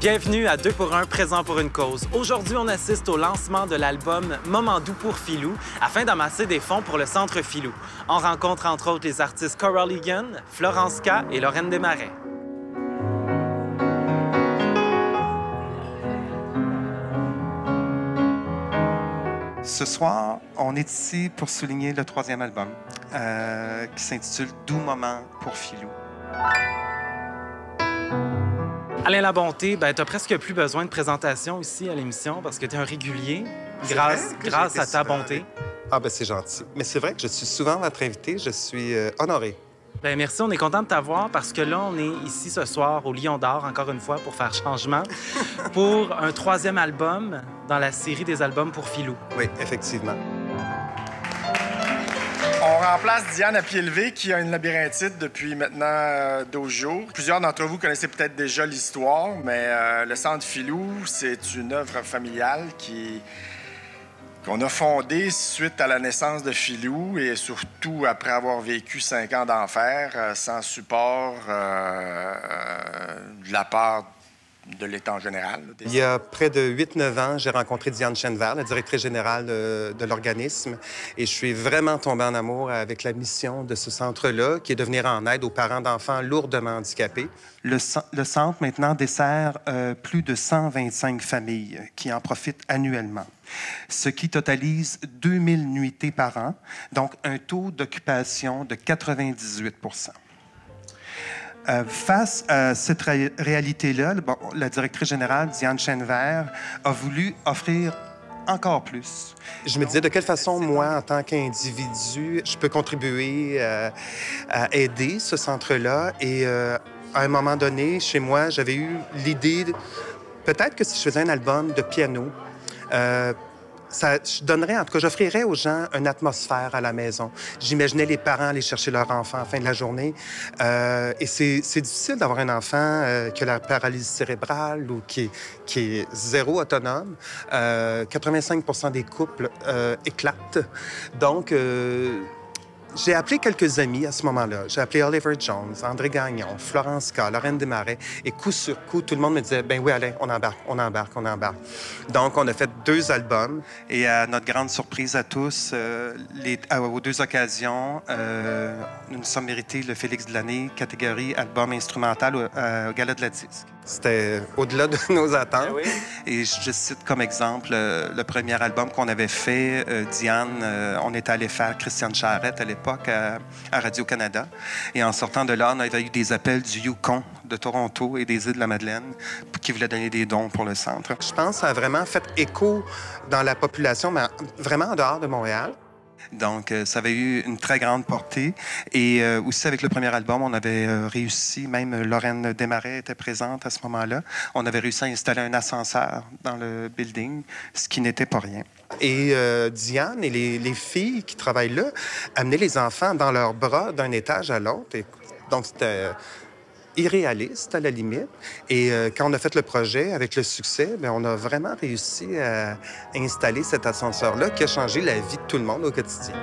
Bienvenue à 2 pour 1, présent pour une cause. Aujourd'hui, on assiste au lancement de l'album Moment doux pour Philou afin d'amasser des fonds pour le Centre Philou. On rencontre entre autres les artistes Coral Egan, Florence K et Lorraine Desmarais. Ce soir, on est ici pour souligner le 3e album qui s'intitule « Doux moment pour Philou ». Alain Labonté, tu n'as presque plus besoin de présentation ici à l'émission parce que tu es un régulier grâce à ta bonté. Ah ben c'est gentil. Mais c'est vrai que je suis souvent votre invité, je suis honoré. Bien, merci, on est content de t'avoir parce que là, on est ici ce soir au Lion d'Or, encore une fois, pour faire changement, pour un 3e album dans la série des albums pour Philou. Oui, effectivement. On remplace Diane à pied levé qui a une labyrinthite depuis maintenant 12 jours. Plusieurs d'entre vous connaissez peut-être déjà l'histoire, mais le Centre Philou, c'est une œuvre familiale qu'on a fondée suite à la naissance de Philou et surtout après avoir vécu 5 ans d'enfer sans support de la part de l'État en général. Il y a près de 8-9 ans, j'ai rencontré Diane Chenevert, la directrice générale de l'organisme, et je suis vraiment tombé en amour avec la mission de ce centre-là, qui est de venir en aide aux parents d'enfants lourdement handicapés. Le centre, maintenant, dessert plus de 125 familles qui en profitent annuellement, ce qui totalise 2000 nuitées par an, donc un taux d'occupation de 98 %. Face à cette réalité-là, la directrice générale, Diane Chenevert, a voulu offrir encore plus. Je me disais de quelle façon, moi, en tant qu'individu, je peux contribuer à aider ce centre-là. Et à un moment donné, chez moi, j'avais eu l'idée, peut-être que si je faisais un album de piano, je donnerais, en tout cas, j'offrirais aux gens une atmosphère à la maison. J'imaginais les parents aller chercher leur enfant à la fin de la journée. Et c'est difficile d'avoir un enfant qui a la paralysie cérébrale ou qui est zéro autonome. 85 % des couples éclatent. Donc, j'ai appelé quelques amis à ce moment-là. J'ai appelé Oliver Jones, André Gagnon, Florence K, Lorraine Desmarais. Et coup sur coup, tout le monde me disait « Ben oui, Alain, on embarque. » Donc, on a fait 2 albums. Et à notre grande surprise à tous, aux 2 occasions, nous nous sommes mérités le Félix de l'année, catégorie album instrumental au Gala de la Disque. C'était au-delà de nos attentes. Oui. Et je cite comme exemple le premier album qu'on avait fait, Diane, on était allé faire Christiane Charette à l'époque à Radio-Canada. Et en sortant de là, on avait eu des appels du Yukon, de Toronto et des Îles-de-la-Madeleine qui voulaient donner des dons pour le centre. Je pense que ça a vraiment fait écho dans la population, mais vraiment en dehors de Montréal. Donc, ça avait eu une très grande portée. Et aussi, avec le premier album, on avait réussi, même Lorraine Desmarais était présente à ce moment-là, on avait réussi à installer un ascenseur dans le building, ce qui n'était pas rien. Et Diane et les filles qui travaillent là amenaient les enfants dans leurs bras d'un étage à l'autre. Donc, c'était irréaliste à la limite. Et quand on a fait le projet avec le succès, bien, on a vraiment réussi à installer cet ascenseur-là qui a changé la vie de tout le monde au quotidien.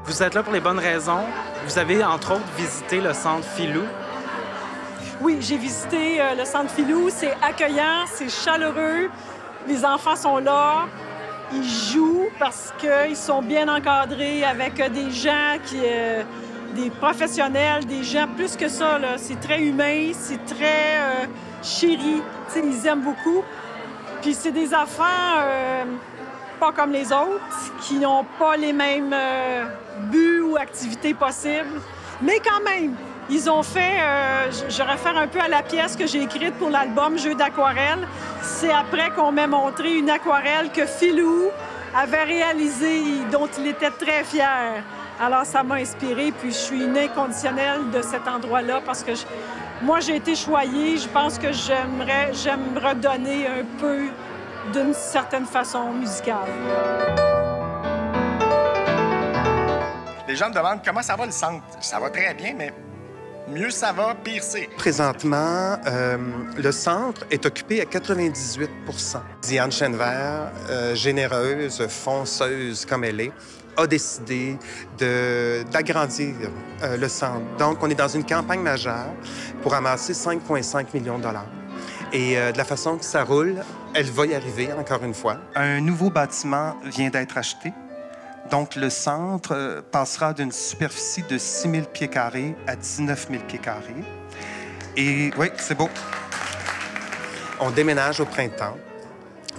Vous êtes là pour les bonnes raisons. Vous avez, entre autres, visité le Centre Philou. Oui, j'ai visité le Centre Philou. C'est accueillant, c'est chaleureux. Les enfants sont là. Ils jouent parce qu'ils sont bien encadrés avec des gens, des professionnels, des gens plus que ça. C'est très humain, c'est très chéri. T'sais, ils aiment beaucoup. Puis c'est des enfants pas comme les autres, qui n'ont pas les mêmes buts ou activités possibles. Mais quand même, ils ont fait, je réfère un peu à la pièce que j'ai écrite pour l'album Jeux d'aquarelle. C'est après qu'on m'a montré une aquarelle que Philou avait réalisée, dont il était très fier. Alors, ça m'a inspirée, puis je suis une inconditionnelle de cet endroit-là parce que moi, j'ai été choyée. Je pense que j'aime redonner un peu d'une certaine façon musicale. Les gens me demandent comment ça va le centre. Ça va très bien, mais mieux ça va, pire c'est. Présentement, le centre est occupé à 98 %. Diane Chenevert, généreuse, fonceuse comme elle est, a décidé d'agrandir le centre. Donc, on est dans une campagne majeure pour amasser 5,5 millions de dollars. Et de la façon que ça roule, elle va y arriver, encore une fois. Un nouveau bâtiment vient d'être acheté. Donc, le centre passera d'une superficie de 6 000 pieds carrés à 19 000 pieds carrés. Et oui, c'est beau. On déménage au printemps.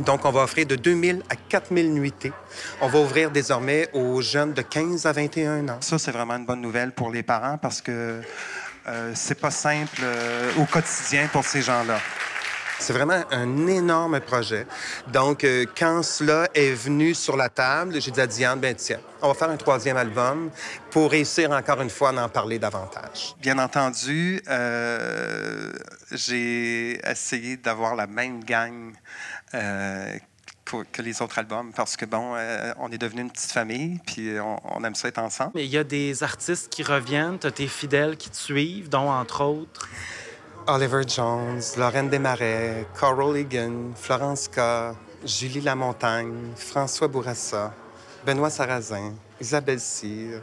Donc, on va offrir de 2 000 à 4 000 nuitées. On va ouvrir désormais aux jeunes de 15 à 21 ans. Ça, c'est vraiment une bonne nouvelle pour les parents parce que c'est pas simple au quotidien pour ces gens-là. C'est vraiment un énorme projet. Donc, quand cela est venu sur la table, j'ai dit à Diane, bien tiens, on va faire un 3e album pour réussir encore une fois à en parler davantage. Bien entendu, j'ai essayé d'avoir la même gang que les autres albums parce que, bon, on est devenu une petite famille puis on aime ça être ensemble. Il y a des artistes qui reviennent, tu as tes fidèles qui te suivent, dont, entre autres... Oliver Jones, Lorraine Desmarais, Coral Egan, Florence K., Julie Lamontagne, François Bourassa, Benoît Sarrazin, Isabelle Cyr,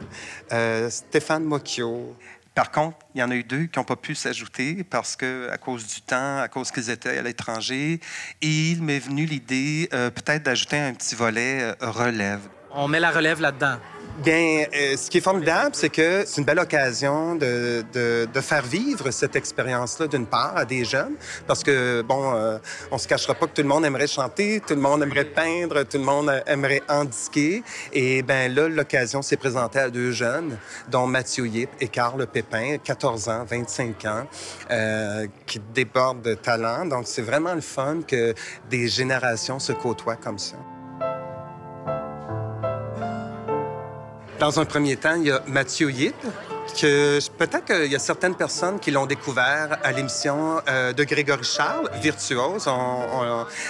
Stéphane Mocchio. Par contre, il y en a eu 2 qui n'ont pas pu s'ajouter parce que, à cause du temps, à cause qu'ils étaient à l'étranger, et il m'est venu l'idée peut-être d'ajouter un petit volet relève. On met la relève là-dedans. Bien, ce qui est formidable, c'est que c'est une belle occasion de faire vivre cette expérience-là, d'une part, à des jeunes, parce que, bon, on se cachera pas que tout le monde aimerait chanter, tout le monde aimerait peindre, tout le monde aimerait handiquer. Et bien là, l'occasion s'est présentée à 2 jeunes, dont Mathieu Yip et Carl Pépin, 14 ans, 25 ans, qui débordent de talent. Donc, c'est vraiment le fun que des générations se côtoient comme ça. Dans un premier temps, il y a Mathieu Yip, que peut-être qu'il y a certaines personnes qui l'ont découvert à l'émission de Grégory Charles, Virtuose,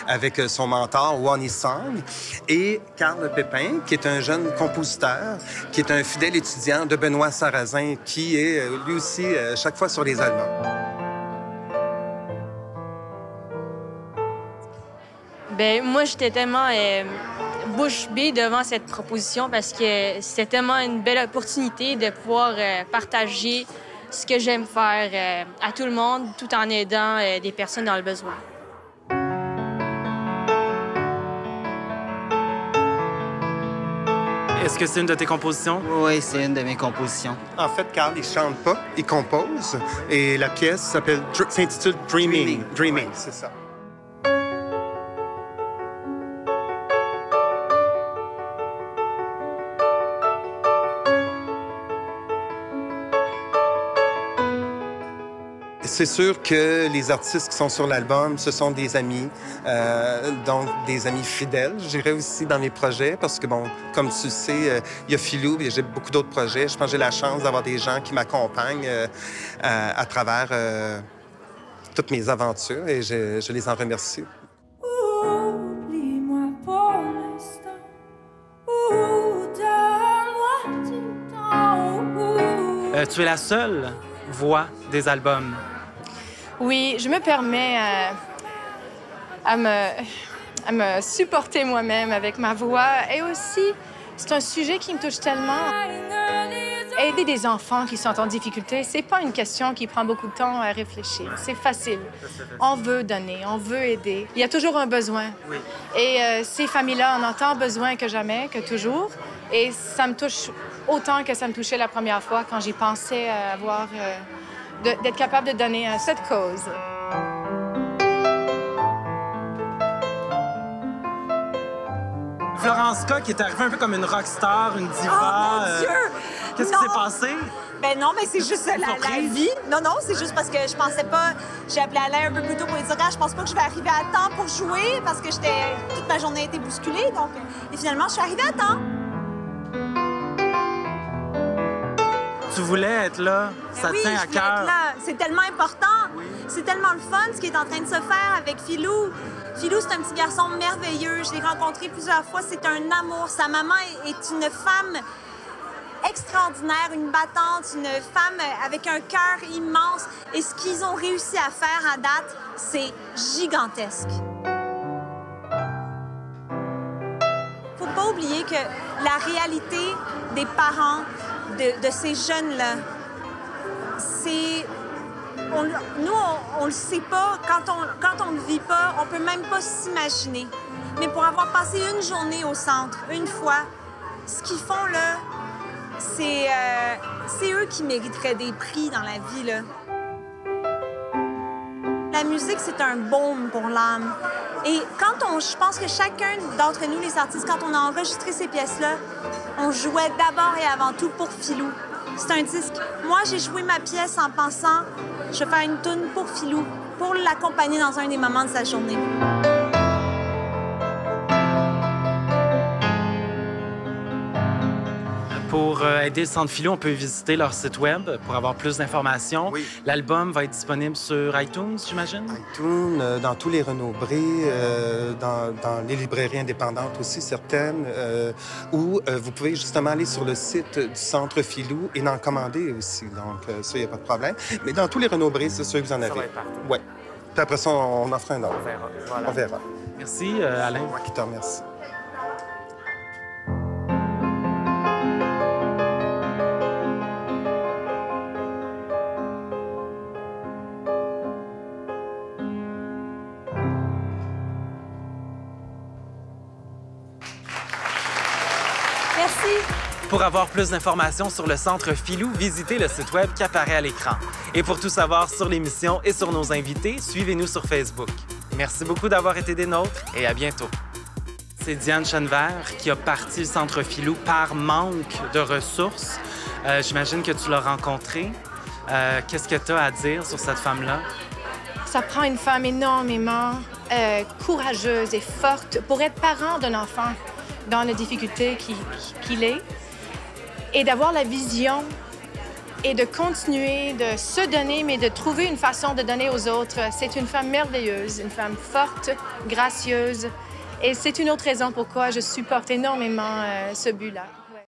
avec son mentor, Wonnie Song, et Carl Pépin, qui est un jeune compositeur, qui est un fidèle étudiant de Benoît Sarrazin, qui est lui aussi chaque fois sur les albums. Bien, moi, j'étais tellement bouche bée devant cette proposition parce que c'était tellement une belle opportunité de pouvoir partager ce que j'aime faire à tout le monde tout en aidant des personnes dans le besoin. Est-ce que c'est une de tes compositions? Oui, c'est une de mes compositions. En fait, Carl, il chante pas, il compose. Et la pièce s'intitule Dreaming. Dreaming, c'est ça. C'est sûr que les artistes qui sont sur l'album, ce sont des amis, donc des amis fidèles, je dirais aussi, dans mes projets, parce que, bon, comme tu le sais, il y a Philou et j'ai beaucoup d'autres projets. Je pense que j'ai la chance d'avoir des gens qui m'accompagnent à travers toutes mes aventures et je les en remercie. Tu es la seule voix des albums. Oui, je me permets à me supporter moi-même avec ma voix. Et aussi, c'est un sujet qui me touche tellement. Aider des enfants qui sont en difficulté, c'est pas une question qui prend beaucoup de temps à réfléchir. C'est facile. On veut donner, on veut aider. Il y a toujours un besoin. Oui. Et ces familles-là en ont tant besoin que jamais, que toujours. Et ça me touche autant que ça me touchait la première fois quand j'y pensais à avoir... d'être capable de donner à cette cause. Florence K, qui est arrivée un peu comme une rockstar, une diva. Oh mon Dieu! Qu'est-ce qui s'est passé? Ben non, mais c'est juste la vie. Non, c'est juste parce que je pensais pas... J'ai appelé Alain un peu plus tôt pour lui dire « Je pense pas que je vais arriver à temps pour jouer parce que toute ma journée a été bousculée. » Donc, et finalement, je suis arrivée à temps. Tu voulais être là, ça oui, tient à cœur. C'est tellement important. Oui. C'est tellement le fun ce qui est en train de se faire avec Philou. Philou, c'est un petit garçon merveilleux. Je l'ai rencontré plusieurs fois. C'est un amour. Sa maman est une femme extraordinaire, une battante, une femme avec un cœur immense. Et ce qu'ils ont réussi à faire à date, c'est gigantesque. Faut pas oublier oublier que la réalité des parents de ces jeunes-là, c'est... Nous, on le sait pas. Quand on le vit pas, on peut même pas s'imaginer. Mais pour avoir passé une journée au centre, une fois, ce qu'ils font là, c'est eux qui mériteraient des prix dans la vie, là. La musique, c'est un baume pour l'âme. Et je pense que chacun d'entre nous, les artistes, quand on a enregistré ces pièces-là, on jouait d'abord et avant tout pour Philou. C'est un disque. Moi, j'ai joué ma pièce en pensant, je vais faire une toune pour Philou, pour l'accompagner dans un des moments de sa journée. Pour aider le Centre Philou, on peut visiter leur site web pour avoir plus d'informations. Oui. L'album va être disponible sur iTunes, j'imagine? iTunes, dans tous les Renaud-Bré, dans les librairies indépendantes aussi, certaines, ou vous pouvez justement aller sur le site du Centre Philou et en commander aussi. Donc, ça, il n'y a pas de problème. Mais dans tous les Renaud-Bré, c'est sûr que vous en avez. Ça va être partout. Oui. Puis après ça, on offre un autre. On verra. Voilà. On verra. Merci, Alain. Moi qui te remercie. Pour avoir plus d'informations sur le Centre Philou, visitez le site web qui apparaît à l'écran. Et pour tout savoir sur l'émission et sur nos invités, suivez-nous sur Facebook. Merci beaucoup d'avoir été des nôtres et à bientôt. C'est Diane Chenevert qui a parti le Centre Philou par manque de ressources. J'imagine que tu l'as rencontrée. Qu'est-ce que tu as à dire sur cette femme-là? Ça prend une femme énormément courageuse et forte pour être parent d'un enfant dans les difficultés qu'il est. Et d'avoir la vision et de continuer de se donner, mais de trouver une façon de donner aux autres. C'est une femme merveilleuse, une femme forte, gracieuse. Et c'est une autre raison pourquoi je supporte énormément ce but-là.